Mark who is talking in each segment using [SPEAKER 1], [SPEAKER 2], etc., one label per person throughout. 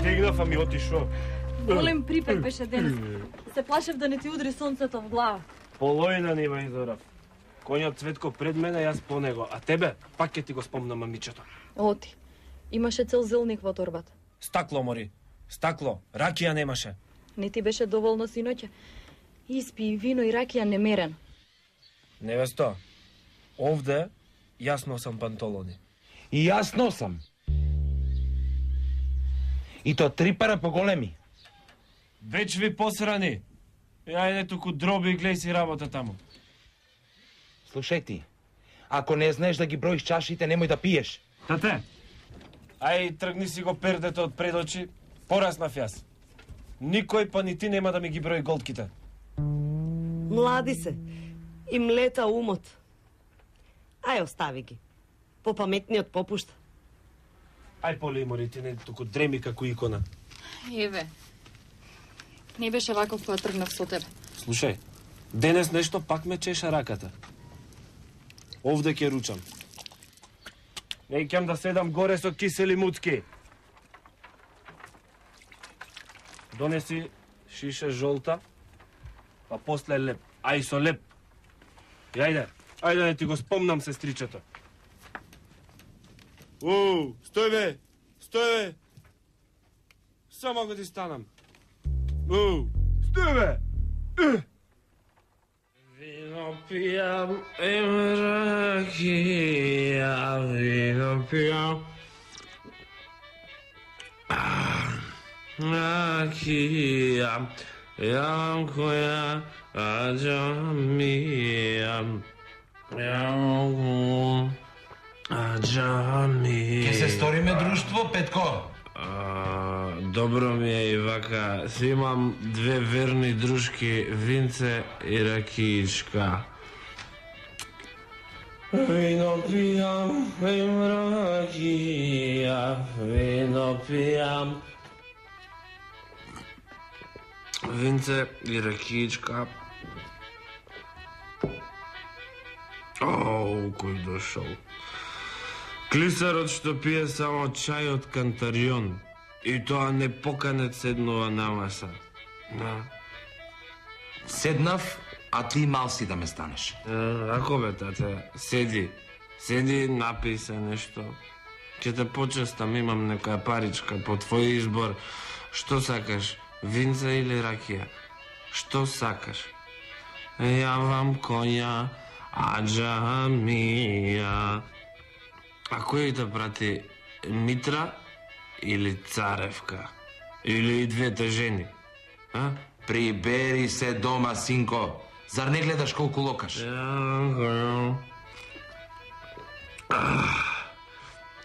[SPEAKER 1] стигнав, а ми отишо.
[SPEAKER 2] Голем припек беше денес. Се плашев да не ти удри сонцето в глава.
[SPEAKER 1] Полојна ни Вајдорав. Конјот Цветко пред мене, јас по него. А тебе, пак ќе ти го спомнам мамичето.
[SPEAKER 2] Оти. Имаше цел зелник во торбата.
[SPEAKER 1] Стакло, мори. Стакло. Ракија немаше.
[SPEAKER 2] Не ти беше доволно синоќа. Испи и вино и ракија немерено.
[SPEAKER 1] Невесто, овде јас носам пантолони.
[SPEAKER 3] И јас носам. И то 3 пара поголеми.
[SPEAKER 1] Веќе ви посрани. Ајде туку дроби и глеј си работа таму.
[SPEAKER 3] Слушај ти, ако не знаеш да ги броиш чашите, немој да пиеш.
[SPEAKER 1] Тате, ај тргни си го пердето од пред очи, пораснав јас. Никој па ни ти нема да ми ги брои голтките.
[SPEAKER 4] Млади се, им лета умот. Ај остави ги. Попаметниот попушта.
[SPEAKER 1] Ај поле мори, ти не туку дреми како икона.
[SPEAKER 2] Еве. Не беше ваков кога тргнав со тебе.
[SPEAKER 1] Слушај, денес нешто пак ме чеша раката. Овде ќе ручам. Не ќам да седам горе со кисели муцки. Донеси шише жолта, па после леп. Ај со леп. И ајде, ајде да ти го спомнам, сестричето. Стој бе, стој бе. Само го ти станам. Стој бе. Вино пијам, ракија, вино пијам. Ракија, јам која, аџамија. Јам аџамија.
[SPEAKER 3] Ке се сториме друштво, Петко?
[SPEAKER 1] Добро ми е и вака. Си имам 2 верни дружки, Винце и Ракијичка. Вино пијам, ракија, вино пијам. Винце и Ракијичка. Кој дошол. Клисарот што пие само чај од кантарион. И тоа не поканет седнува на маса.
[SPEAKER 3] Седнав, а ти мал си да ме станеш.
[SPEAKER 1] Ако бе, тате, седи. Седи, напи се нешто. Ќе те почестам, имам некоја паричка по твој избор. Што сакаш, винца или ракија? Што сакаш? Јавам коња, аџамија. А кој те прати, Митра или Царевка? Или и двете жени?
[SPEAKER 3] Прибери се дома, синко. Зар не гледаш колку локаш?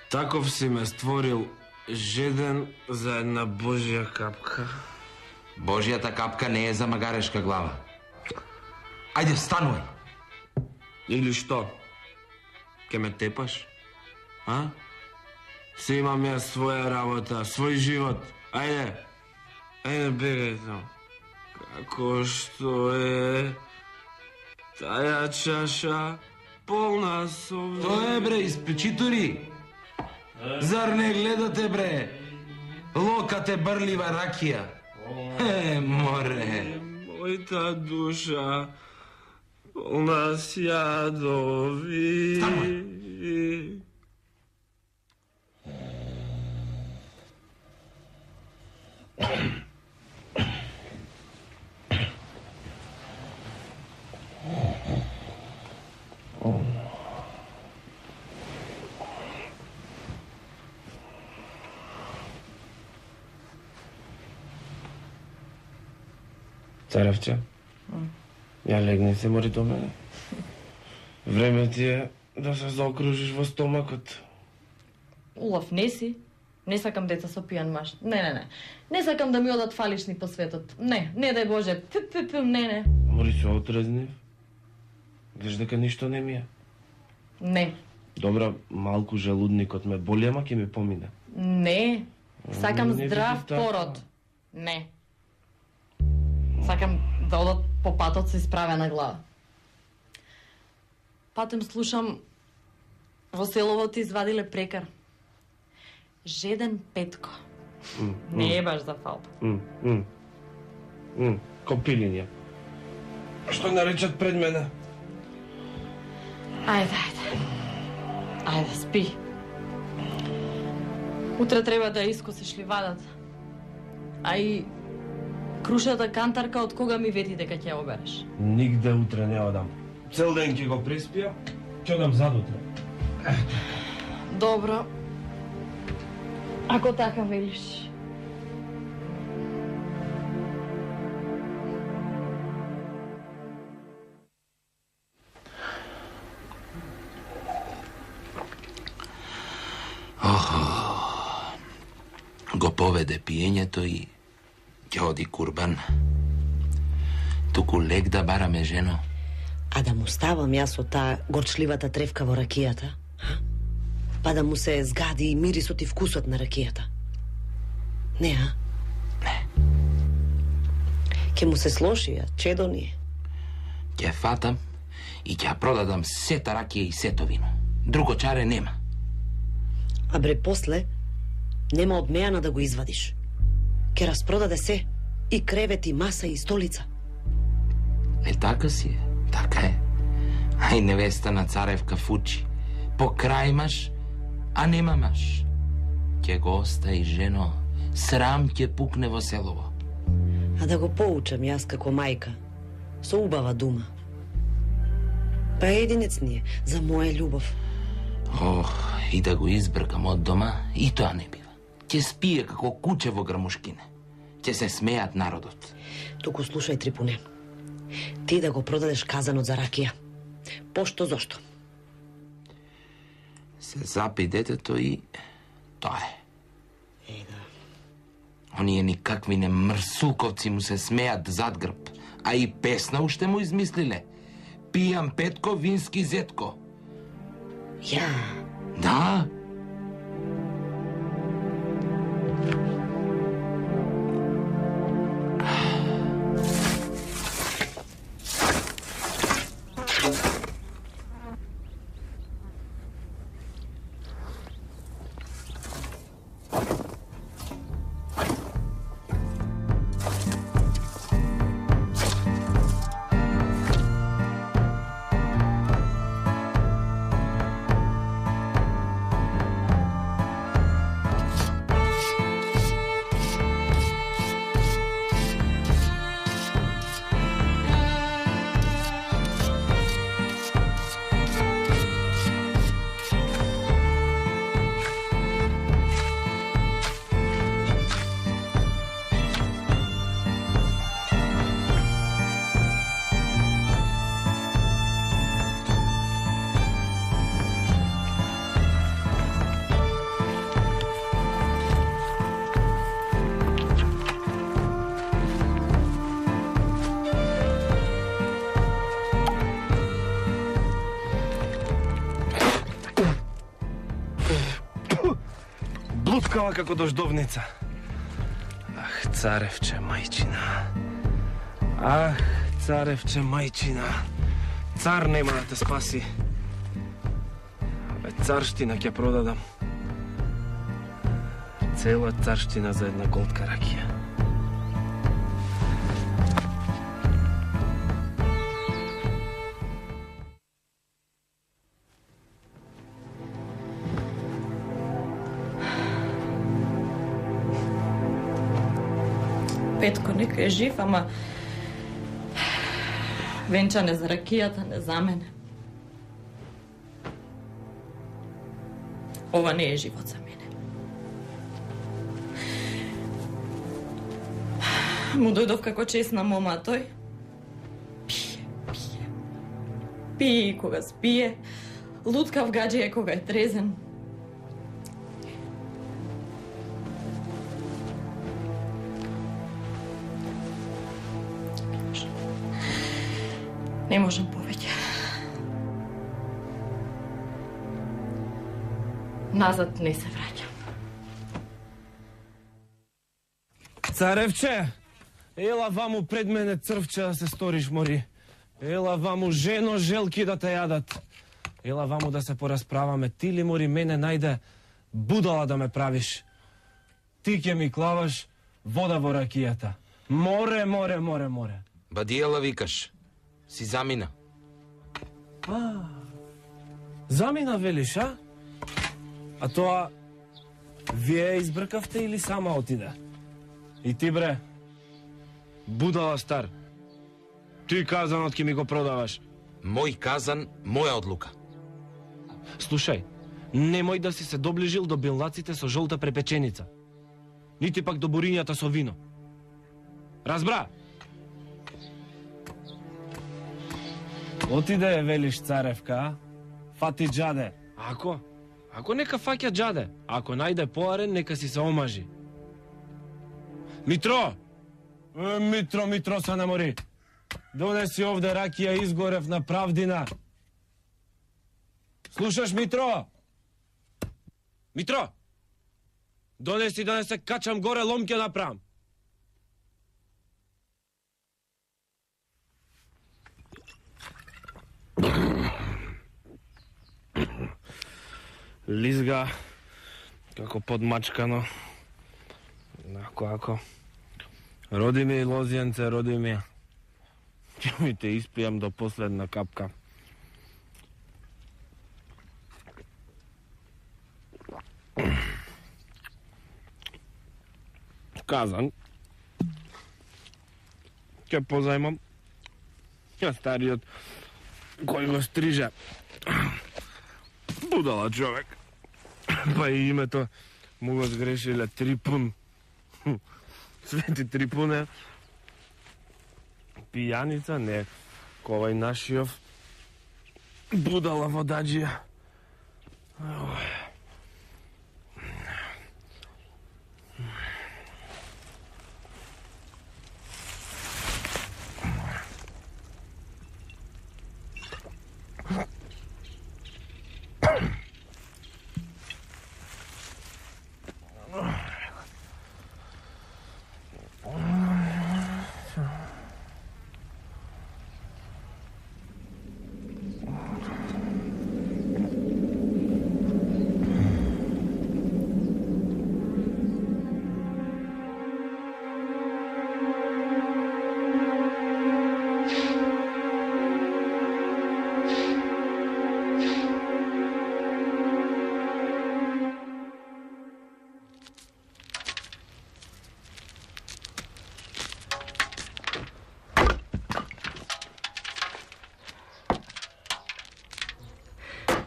[SPEAKER 1] Таков си ме створил, жеден за една Божја капка.
[SPEAKER 3] Божјата капка не е за магарешка глава. Ајде, станувај.
[SPEAKER 1] Или што? Ке ме тепаш? Си имам јас своја работа, свој живот. Ајде, ајде бегај там. Како што е таја чаша полна со...
[SPEAKER 3] Тоа е, бре, испечитури. Зар не гледате, бре? Локате брлива ракија. Море.
[SPEAKER 1] Мојта душа полна сјадови.
[SPEAKER 3] Станувај.
[SPEAKER 1] Царевче, ја легни се мори до мене. Време ти е да се заокружиш во стомакот.
[SPEAKER 2] Улов, не си. Не сакам деца со пијан маж. Не. Не сакам да ми одат фалишни по светот. Не дај Боже. Не.
[SPEAKER 1] Мори се отрезнив. Гледаш дека ништо не ми е.
[SPEAKER 2] Не.
[SPEAKER 1] Добра, малку желудникот ме боли, ама ќе ми помине.
[SPEAKER 2] Не. Сакам
[SPEAKER 1] Не
[SPEAKER 2] здрав
[SPEAKER 1] биде така.
[SPEAKER 2] пород. Не. Сакам да одат по патот со исправена глава. Патем слушам, во селово ти извадиле прекар. Жеден Петко. Не е баш за фалба.
[SPEAKER 1] Копилиња. Што наречат пред мене?
[SPEAKER 2] Ајде. Ајде, спи. Утре треба да искосиш ливадата. А и крушата кантарка од кога ми вети дека ќе ја обереш?
[SPEAKER 1] Нигде утре не одам. Цел ден ќе го преспија, ќе одам задутре.
[SPEAKER 2] Добро. Ако така велиш.
[SPEAKER 3] Го поведе пиењето и ќе оди курбан. Туку лек да бараме, жено.
[SPEAKER 4] А да му ставам јас од таа горчливата тревка во ракијата? Па да му се згади и мирисот и вкусот на ракијата? Не, а?
[SPEAKER 3] Не.
[SPEAKER 4] Ке му се слоши, а чедо ни е.
[SPEAKER 3] Ќе фатам и ќе ја продадам сета ракија и сето вино. Друго чаре нема.
[SPEAKER 4] А бре, после нема од мејана да го извадиш. Ке распродаде се, и кревет, и маса, и столица.
[SPEAKER 3] Така си е, така е. Ај невеста на царевка фучи. По крај маш, а нема маш. Ќе го остаи, жено. Срам ќе пукне во селово.
[SPEAKER 4] А да го поучам јас како мајка, со убава дума. Па единец ни е за моја љубов.
[SPEAKER 3] Ох, и да го избркам од дома, и тоа не бива. Ќе спие како куче во грмушкине. Ќе се смеат народот.
[SPEAKER 4] Туку слушај, Трипуне. Ти да го продадеш казанот за ракија. Пошто зошто?
[SPEAKER 3] Се запи детето и тоа е.
[SPEAKER 4] Да.
[SPEAKER 3] Оние никакви не мрсулковци му се смеат зад грб, а и песна уште му измислиле. Пијам Петко, вински зетко.
[SPEAKER 4] Ја,
[SPEAKER 3] Да.
[SPEAKER 1] Блуткава како дождовница. Ах, царевче мајчина. Ах, царевче мајчина. Цар нема да те спаси. Абе, царштина ќе продадам. Цела царштина за една голтка ракија.
[SPEAKER 2] Петко нека е жив, ама венчане за ракијата не за мене. Ова не е живот за мене. Му дојдов како чесна мома, а тој пие кога спие, луткав гадже кога е трезен. Не можам повеќе. Назад не се враќам.
[SPEAKER 1] Царевче, ела ваму пред мене црвче да се сториш мори. Ела ваму жено желки да те јадат. Ела ваму да се порасправаме. Ти ли мори мене најде будала да ме правиш?
[SPEAKER 5] ти ќе ми клаваш вода во ракијата. Море, море, море, море.
[SPEAKER 3] Бадиела викаш. Си замина.
[SPEAKER 5] Замина велиш, а? А тоа вие избркавте или сама отиде? И ти, бре, будала стар, ти казанот ќе ми го продаваш.
[SPEAKER 3] Мој казан, моја одлука.
[SPEAKER 5] Слушај, немој да си се доближил до билнаците со жолта препеченица. Нити пак до бурињата со вино. Разбра? Отиде, велиш царевка, а? Фати джаде. Ако нека фаќа джаде. Ако најде поарен, нека си се омажи. Митро! Митро се намори. Донеси овде ракија, изгорев на правдина. Слушаш, Митро? Митро! Донеси да не се качам горе, лом ќе направам. Лизга како подмачкано. Ако. Роди ми, лозијенце, роди ми. Ќе ми те испијам до последна капка. Казан. Ќе позајмам. Стариот кој го стриже. Будала човек. Па и името му го сгрешиле Трипун. Свети Трипуне. Пијаница, не. Ковај нашиов будала водаджија.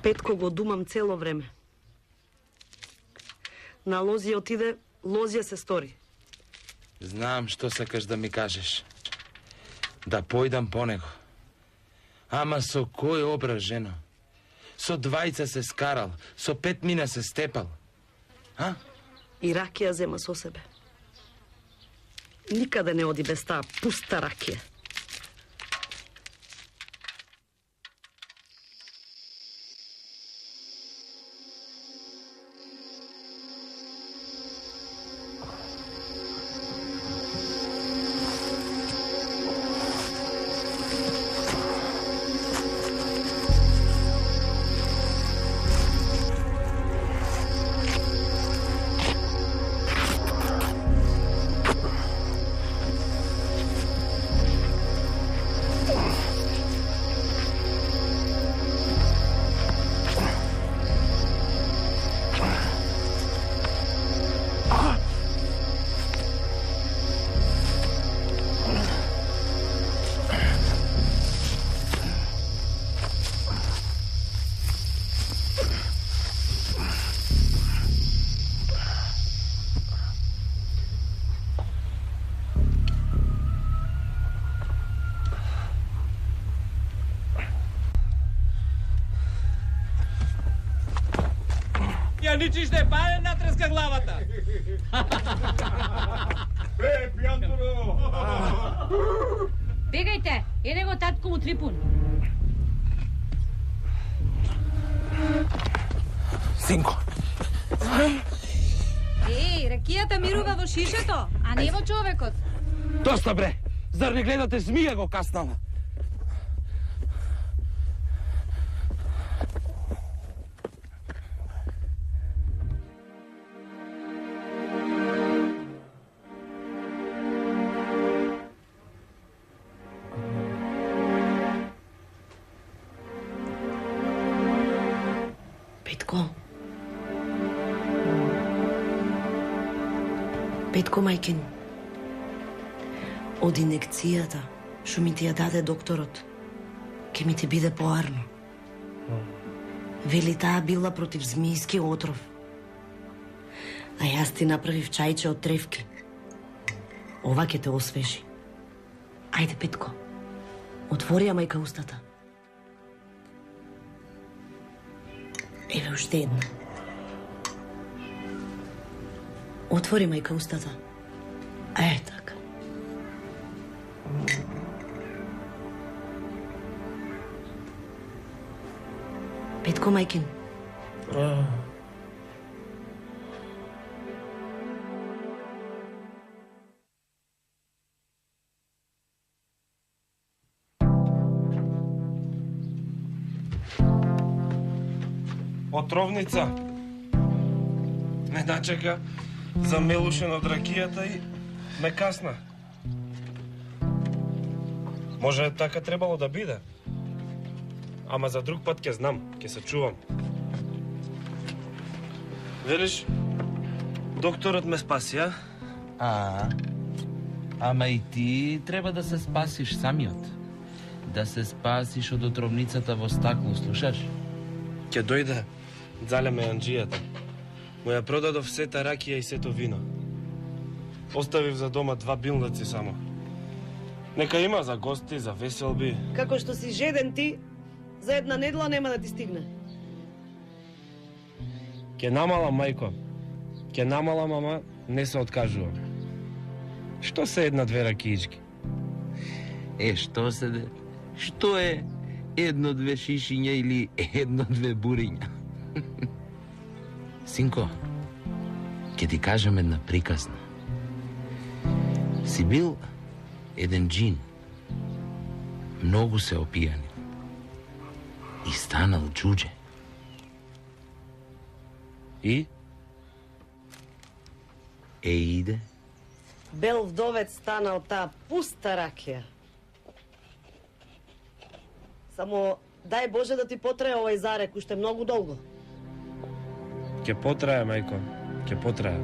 [SPEAKER 4] Петко го думам цело време. На Лозија отиде, Лозија се стори.
[SPEAKER 3] Знам што сакаш да ми кажеш. Да појдам по него. Ама со кој образ, жено? Со двајца се скарал, со 5 мина се степал. А?
[SPEAKER 4] И ракија зема со себе. Никаде не оди без таа пуста ракија.
[SPEAKER 6] Ја ничиште парен натреска главата.
[SPEAKER 7] Пјантуро!
[SPEAKER 8] Бегајте, еде го татко му Трипун.
[SPEAKER 3] Синко.
[SPEAKER 8] Ракијата мирува во шишето, а не во човекот.
[SPEAKER 5] Доста, бре! Зар не гледате змија го каснала?
[SPEAKER 4] Петко. Петко, мајкин. Од инекцијата, што ми ти ја даде докторот, ке ми ти биде поарно. Вели таа била против змијски отров. А јас ти направив чајче од тревки. Ова ќе те освежи. Ајде, Петко. Отвори ја, мајка, устата. Еве уште една. Отвори, мајка, устата. Така. Петко, мајкин.
[SPEAKER 5] Отровница. Ме начека, замелушен од ракијата и ме касна. Може така требало да биде. Ама за друг пат ќе знам, ќе се чувам. Велиш, докторот ме спаси, а?
[SPEAKER 3] Ама и ти треба да се спасиш самиот. Да се спасиш од отровницата во стакло, слушаш?
[SPEAKER 5] Ќе дојде, зале ме анџијата. Му ја продадов сета ракија и сето вино. Оставив за дома 2 билници само. Нека има за гости, за веселби.
[SPEAKER 4] Како што си жеден ти, за една недела нема да ти стигне.
[SPEAKER 5] Ке намалам, мајко. Ке намалам, ама не се откажувам. Што се една-две ракиички?
[SPEAKER 3] Што се де? Што е 1-2 шишиња или 1-2 буриња? Синко, ќе ти кажам една приказна. Си бил еден джин. Многу се опијани. И станал џуџе.
[SPEAKER 5] И?
[SPEAKER 3] Иде.
[SPEAKER 4] Бел вдовец станал таа пуста ракија. Само дај Боже да ти потрае овај зарек уште многу долго.
[SPEAKER 5] Ке потрае, мајко. Ке потрае.